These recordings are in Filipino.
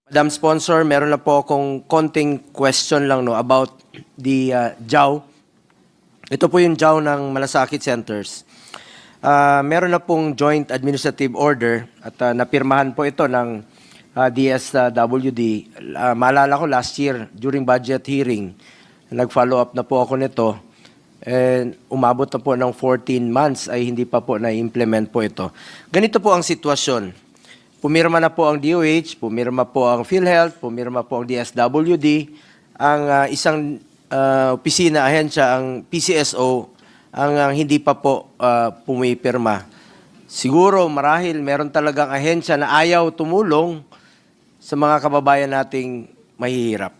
Madam Sponsor, meron na po akong konting question lang about the JAW. Ito po yung JAW ng Malasakit Centers. Meron na pong joint administrative order at napirmahan po ito ng DSWD. Maalala ko last year during budget hearing, nag-follow up na po ako nito. And umabot na po ng 14 months ay hindi pa po na-implement po ito. Ganito po ang sitwasyon. Pumirma na po ang DOH, pumirma po ang PhilHealth, pumirma po ang DSWD, ang isang opisina, ahensya, ang PCSO, ang hindi pa po pumipirma. Siguro marahil meron talagang ahensya na ayaw tumulong sa mga kababayan nating mahihirap.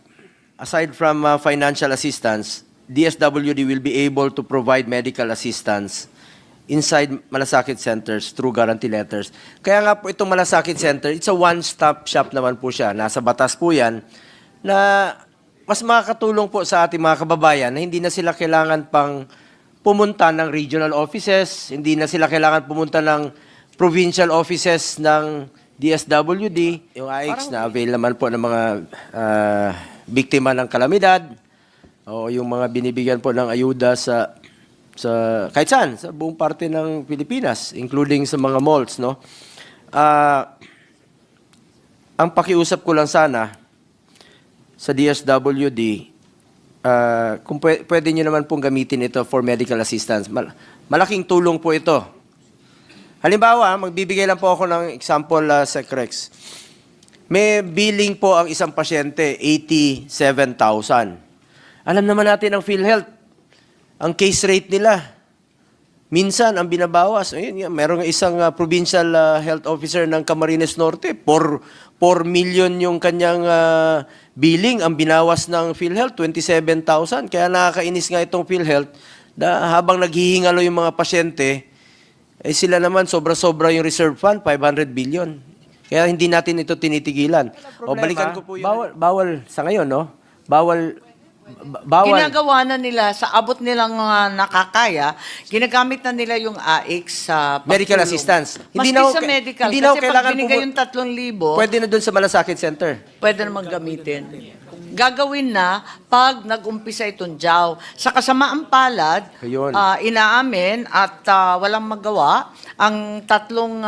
Aside from financial assistance, DSWD will be able to provide medical assistance inside Malasakit Centers through guarantee letters. Kaya nga po itong Malasakit Center, it's a one-stop shop naman po siya. Nasa batas po yan na mas makakatulong po sa ating mga kababayan na hindi na sila kailangan pang pumunta ng regional offices, hindi na sila kailangan pumunta ng provincial offices ng DSWD. Yung AIX na avail naman po ng mga biktima ng kalamidad o yung mga binibigyan po ng ayuda sa kahit saan, sa buong parte ng Pilipinas, including sa mga malls, no? Ang pakiusap ko lang sana sa DSWD, kung pwede nyo naman pong gamitin ito for medical assistance. Malaking tulong po ito. Halimbawa, magbibigay lang po ako ng example, Sec Rex. May billing po ang isang pasyente, 87,000. Alam naman natin ang PhilHealth, ang case rate nila, minsan ang binabawas. Ayun, merong isang provincial health officer ng Camarines Norte, 4 million yung kanyang billing, ang binawas ng PhilHealth, 27,000. Kaya nakakainis nga itong PhilHealth, habang naghihingalo yung mga pasyente, sila naman sobra-sobra yung reserve fund, 500 billion. Kaya hindi natin ito tinitigilan. O balikan ko po yun. Bawal sa ngayon, no? Bawal. Ginagawa na nila, sa abot nilang nakakaya, ginagamit na nila yung AIX sa medical assistance. Hindi na sa medical. Hindi kasi na pag binigay yung 3,000, pwede na doon sa Malasakit Center. pwede naman gamitin. Gagawin na pag nag-umpisa itong JAW. Sa kasamaang palad, Ayun. inaamin at walang magawa, ang tatlong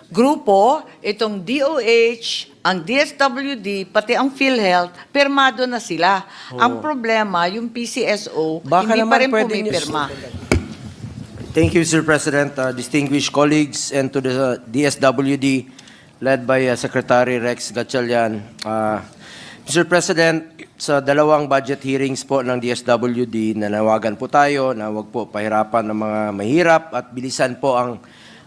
grupo, itong DOH, ang DSWD, pati ang PhilHealth, pirmado na sila. Ang problema, yung PCSO, Baka hindi pa naman rin pwede pumipirma. Thank you, Mr. President, distinguished colleagues, and to the DSWD led by Secretary Rex Gatchalian. Mr. President, sa dalawang budget hearings po ng DSWD, nanawagan po tayo na huwag po pahirapan ng mga mahirap at bilisan po ang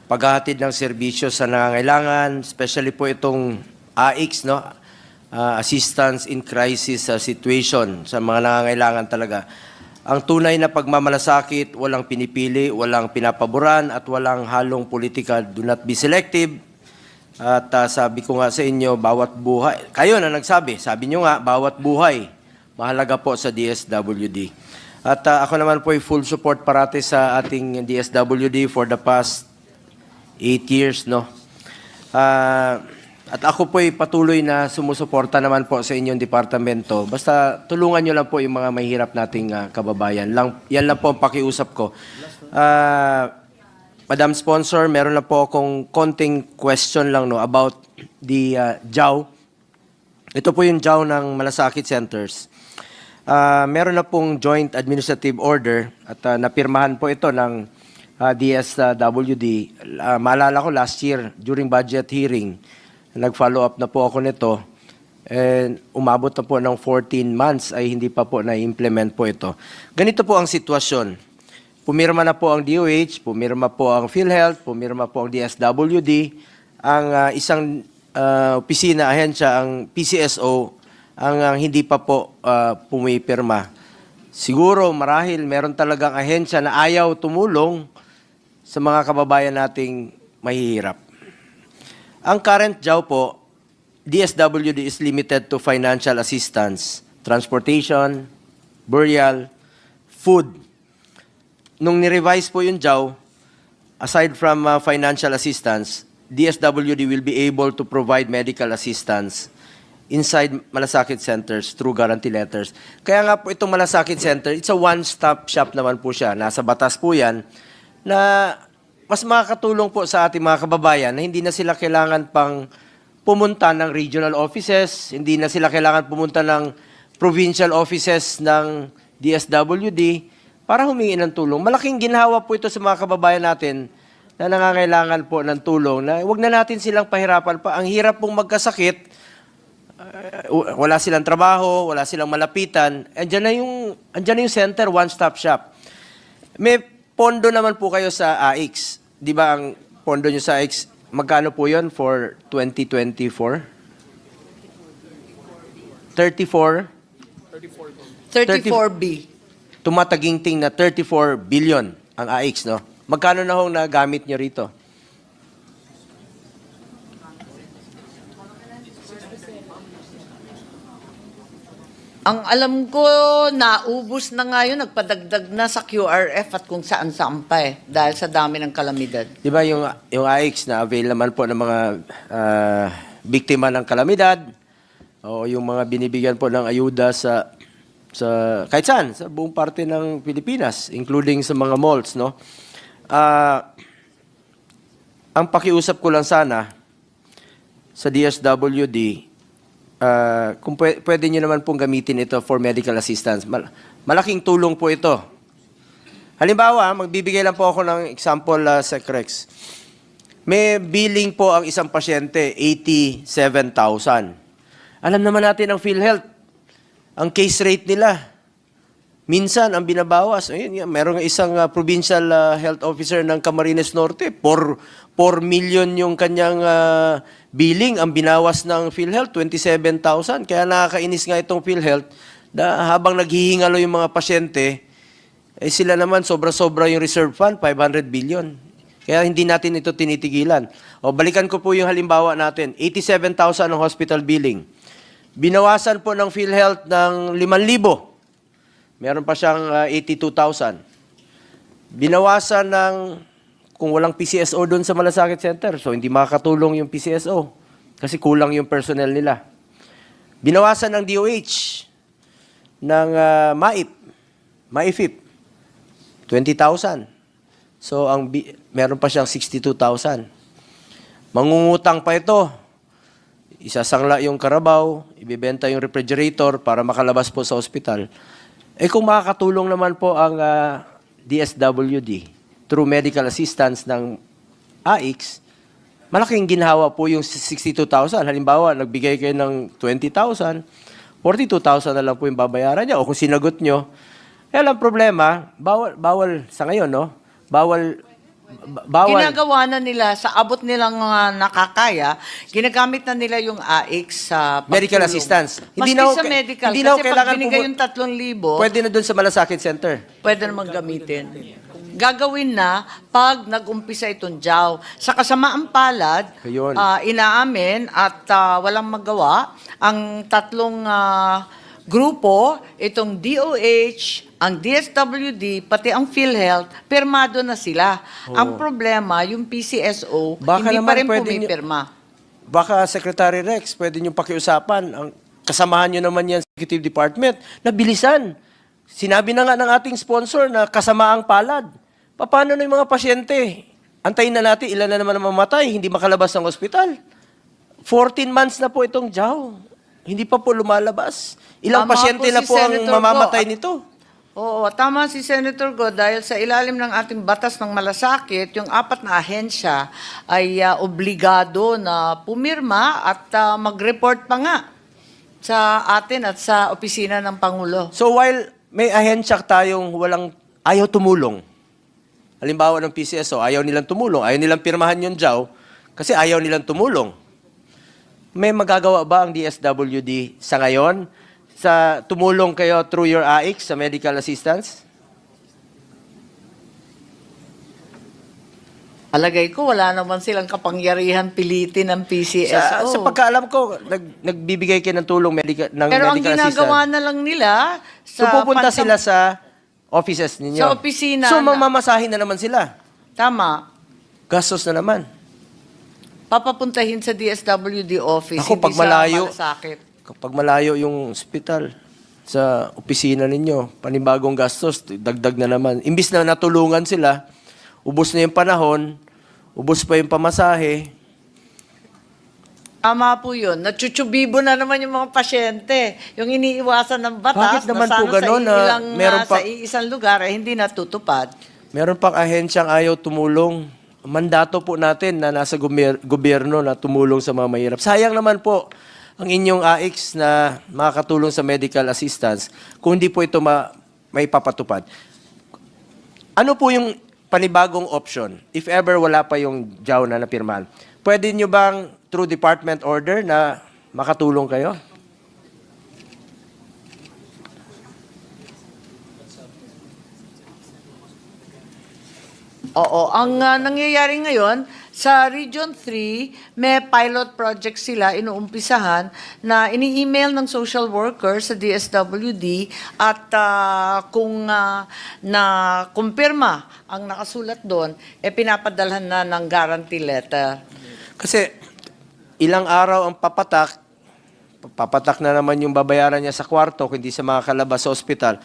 paghahatid ng serbisyo sa nangangailangan, especially po itong AIX, no? Assistance in Crisis Situation sa mga nangangailangan talaga. Ang tunay na pagmamalasakit, walang pinipili, walang pinapaboran, at walang halong politika. Do not be selective. At sabi ko nga sa inyo, bawat buhay, kayo na nagsabi, sabi nyo nga, bawat buhay, mahalaga po sa DSWD. At ako naman po ay full support parati sa ating DSWD for the past 8 years, no? At ako po ay patuloy na sumusuporta naman po sa inyong departamento. Basta tulungan nyo lang po yung mga mahirap nating kababayan. Yan lang po ang pakiusap ko. Madam Sponsor, meron na po akong konting question lang about the JAW. Ito po yung JAW ng Malasakit Centers. Meron na pong joint administrative order at napirmahan po ito ng DSWD. Maalala ko last year during budget hearing, nag-follow up na po ako nito. And umabot na po ng 14 months ay hindi pa po na-implement po ito. Ganito po ang sitwasyon. Pumirma na po ang DOH, pumirma po ang PhilHealth, pumirma po ang DSWD, ang isang opisina, ahensya, ang PCSO, ang hindi pa po pumipirma. Siguro marahil meron talagang ahensya na ayaw tumulong sa mga kababayan nating mahihirap. Ang current JAW po, DSWD is limited to financial assistance, transportation, burial, food. Nung ni-revise po yung JAW, aside from financial assistance, DSWD will be able to provide medical assistance inside malasakit centers through guarantee letters. Kaya nga po itong malasakit center, it's a one-stop shop naman po siya. Nasa batas po yan na mas makakatulong po sa ating mga kababayan na hindi na sila kailangan pang pumunta ng regional offices, hindi na sila kailangan pumunta ng provincial offices ng DSWD para humingi ng tulong. Malaking ginhawa po ito sa mga kababayan natin na nangangailangan po ng tulong na huwag na natin silang pahirapan pa. Ang hirap pong magkasakit, wala silang trabaho, wala silang malapitan, andyan na yung center, one-stop shop. May pondo naman po kayo sa AIX. Di ba ang pondo nyo sa AIX, magkano po yun for 2024? 34B. Tumataginting na 34 billion ang AIX, no? Magkano na hong nagamit nyo rito? Ang alam ko, naubos na nga yun, nagpadagdag na sa QRF at kung saan-saan pa dahil sa dami ng kalamidad. Di ba yung AIX na avail naman po ng mga biktima ng kalamidad o yung mga binibigyan po ng ayuda sa kahit saan, sa buong parte ng Pilipinas, including sa mga malls, no? Ang pakiusap ko lang sana sa DSWD, kung pwede nyo naman pong gamitin ito for medical assistance. Malaking tulong po ito. Halimbawa, magbibigay lang po ako ng example, Sec Rex. May billing po ang isang pasyente, 87,000. Alam naman natin ang PhilHealth, ang case rate nila, minsan ang binabawas. Ayun, meron isang provincial health officer ng Camarines Norte, 4 million yung kanyang billing, ang binawas ng PhilHealth, 27,000. Kaya nakakainis nga itong PhilHealth na habang naghihingalo yung mga pasyente, sila naman sobra-sobra yung reserve fund, 500 billion. Kaya hindi natin ito tinitigilan. O balikan ko po yung halimbawa natin, 87,000 ang hospital billing. Binawasan po ng PhilHealth ng 5,000. Meron pa siyang 82,000. Binawasan ng, kung walang PCSO doon sa Malasakit Center, so hindi makakatulong yung PCSO kasi kulang yung personnel nila. Binawasan ng DOH, ng MAIFIP, 20,000. So, meron pa siyang 62,000. Mangungutang pa ito. Isasangla yung karabaw, ibibenta yung refrigerator para makalabas po sa ospital. Kung makakatulong naman po ang DSWD through medical assistance ng AIX, malaking ginhawa po yung 62,000. Halimbawa, nagbigay kayo ng 20,000, 42,000 na lang po yung babayaran niya. O kung sinagot nyo, ang problema, bawal sa ngayon, no? Bawal. Ginagawa na nila, sa abot nilang nakakaya, ginagamit na nila yung AIX sa pagtulong. Medical assistance. Maski sa medical. Hindi na kasi kailangan pag binigay yung 3,000, pwede na doon sa Malasakit Center. pwede naman gamitin. Gagawin na pag nag-umpisa itong JAW. Sa kasamaang palad, Ayun. inaamin at walang magawa, ang tatlong grupo, itong DOH, ang DSWD, pati ang PhilHealth, pirmado na sila. Ang problema, yung PCSO, Baka hindi naman pa rin pwede pumipirma. Baka Secretary Rex, pwede nyo pakiusapan. Kasamahan nyo naman yan sa Executive Department na bilisan. Sinabi na nga ng ating sponsor na kasamaang palad. Paano na yung mga pasyente? Antayin na natin, ilan na naman ang mamatay, hindi makalabas ng ospital. 14 months na po itong JAW. Hindi pa po lumalabas. Ilang Tama pasyente po na si po ang Senator mamamatay Go. nito. Oo, tama si Senator Go dahil sa ilalim ng ating batas ng malasakit, yung 4 na ahensya ay obligado na pumirma at mag-report pa nga sa atin at sa opisina ng Pangulo. So while may ahensya tayong ayaw tumulong, halimbawa ng PCSO, ayaw nilang tumulong, ayaw nilang pirmahan yung JAW kasi ayaw nilang tumulong. May magagawa ba ang DSWD sa ngayon sa tumulong kayo through your AIX sa medical assistance? Alagay ko, wala naman silang kapangyarihan pilitin ng PCSO. Sa pagkaalam ko, nagbibigay kayo ng tulong Pero medical ang ginagawa assistance. na lang nila, So pupunta sila sa offices ninyo. Sa opisina So na- mamamasahin na naman sila. Tama. Gastos na naman. Papapuntahin sa DSWD office, Ako, hindi pag malayo, sa malasakit. Kapag malayo yung ospital sa opisina ninyo, panibagong gastos, dagdag na naman. Imbis na natulungan sila, ubos na yung panahon, ubos pa yung pamasahe. Tama po yun. Natsuchubibo na naman yung mga pasyente. Yung iniiwasan ng batas Bakit naman na po sana ganun sa, na ilang, meron sa pa- iisang lugar ay hindi natutupad. Meron pang ahensyang ayaw tumulong. Mandato po natin na nasa gobyerno na tumulong sa mga mahirap. Sayang naman po ang inyong AIX na makakatulong sa medical assistance kung hindi po ito may papatupad. Ano po yung panibagong option if ever wala pa yung JAW na napirmahan? Pwede nyo bang through department order na makatulong kayo? Oo, ang nangyayari ngayon, sa Region 3, may pilot project sila inuumpisahan na ini-email ng social worker sa DSWD at kung na-kumpirma ang nakasulat doon, pinapadalhan na ng guarantee letter. Kasi ilang araw ang papatak na naman yung babayaran niya sa kwarto kung hindi siya makakalabas sa ospital.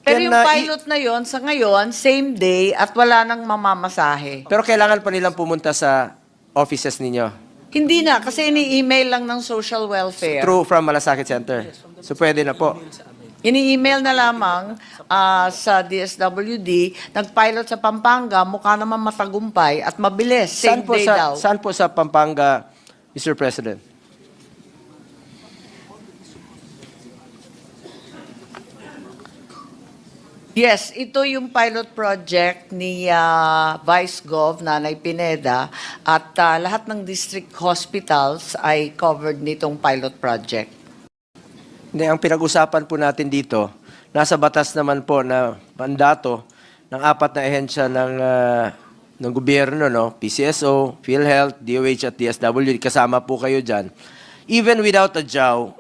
Pero Then, yung pilot na yon sa ngayon, same day at wala nang mamamasahe. pero kailangan pa nilang pumunta sa offices ninyo. Hindi na, kasi ini-email lang ng social welfare. Through from Malasakit Center. So pwede na po. Ini-email na lamang sa DSWD, nag-pilot sa Pampanga, mukha naman matagumpay at mabilis, same day daw. Saan po sa Pampanga, Mr. President? Yes, ito yung pilot project ni Vice Gov Nanay Pineda at lahat ng district hospitals ay covered nitong pilot project. Hindi, ang pinag-usapan po natin dito, nasa batas naman po na mandato ng 4 na ehensya ng gobyerno, no? PCSO, PhilHealth, DOH at DSWD, kasama po kayo dyan. Even without a JAW,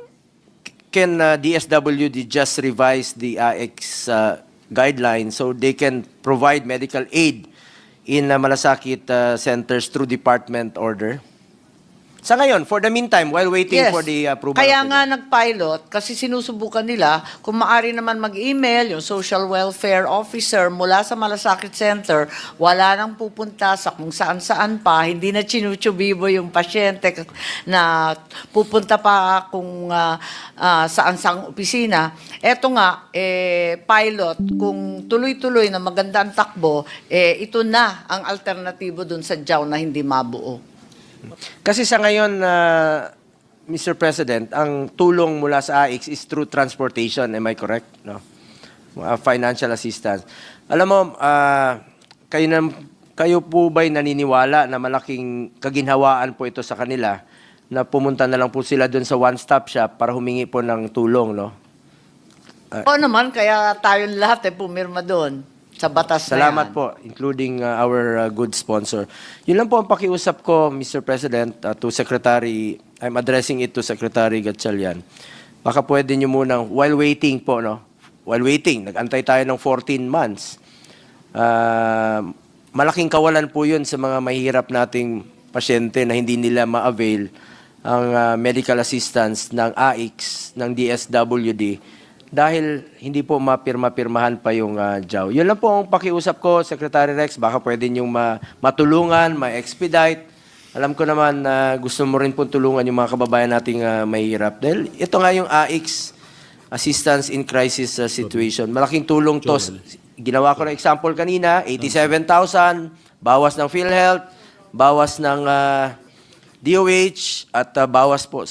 can DSWD just revise the AIX guidelines so they can provide medical aid in malasakit centers through department order? Sa ngayon, for the meantime, while waiting for the approval. Kaya of the- nga nag-pilot kasi sinusubukan nila kung maaari naman mag-email yung social welfare officer mula sa Malasakit Center, wala nang pupunta sa kung saan-saan pa, hindi na chinuchubibo yung pasyente na pupunta pa kung saan-saang opisina. Eto nga, pilot, kung tuloy-tuloy na maganda ang takbo, ito na ang alternatibo dun sa JAW na hindi mabuo. Kasi sa ngayon, Mr. President, ang tulong mula sa AIX is through transportation. Am I correct? No? Financial assistance. Alam mo, kayo po ba'y naniniwala na malaking kaginhawaan po ito sa kanila na pumunta na lang po sila doon sa one-stop shop para humingi po ng tulong, no? Oo naman, kaya tayong lahat pumirma doon sa batas na Salamat yan. po, including our good sponsor. Yun lang po ang pakiusap ko, Mr. President, to Secretary, I'm addressing it to Secretary Gatchalian. Baka pwede nyo munang, while waiting po, no? While waiting, nag-antay tayo ng 14 months. Malaking kawalan po yun sa mga mahirap nating pasyente na hindi nila ma-avail ang medical assistance ng AIX, ng DSWD, dahil hindi po mapirma-pirmahan pa yung JAW. Yun lang po ang pakiusap ko, Secretary Rex, baka pwede niyong matulungan, ma-expedite. Alam ko naman na gusto mo rin po tulungan yung mga kababayan nating mahirap. Dahil ito nga yung AIX, Assistance in Crisis Situation. Malaking tulong to. Ginawa ko na example kanina, 87,000, bawas ng PhilHealth, bawas ng DOH, at bawas po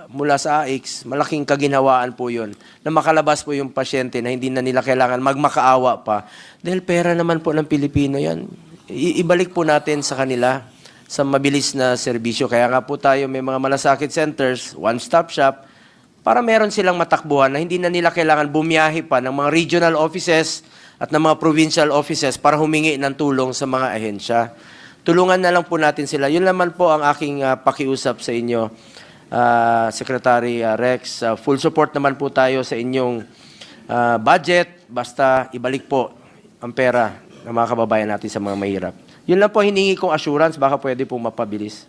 mula sa AIX, malaking kaginhawaan po yun na makalabas po yung pasyente na hindi na nila kailangan magmakaawa pa. Dahil pera naman po ng Pilipino yan. Ibalik po natin sa kanila sa mabilis na serbisyo. Kaya nga po tayo may mga malasakit centers, one-stop shop, para meron silang matakbuhan na hindi na nila kailangan bumiyahe pa ng mga regional offices at ng mga provincial offices para humingi ng tulong sa mga ahensya. Tulungan na lang po natin sila. Yun naman po ang aking pakiusap sa inyo, Secretary Rex. Full support naman po tayo sa inyong budget, basta ibalik po ang pera ng mga kababayan natin sa mga mahirap. Yun lang po hiningi kong assurance, baka pwede po mapabilis.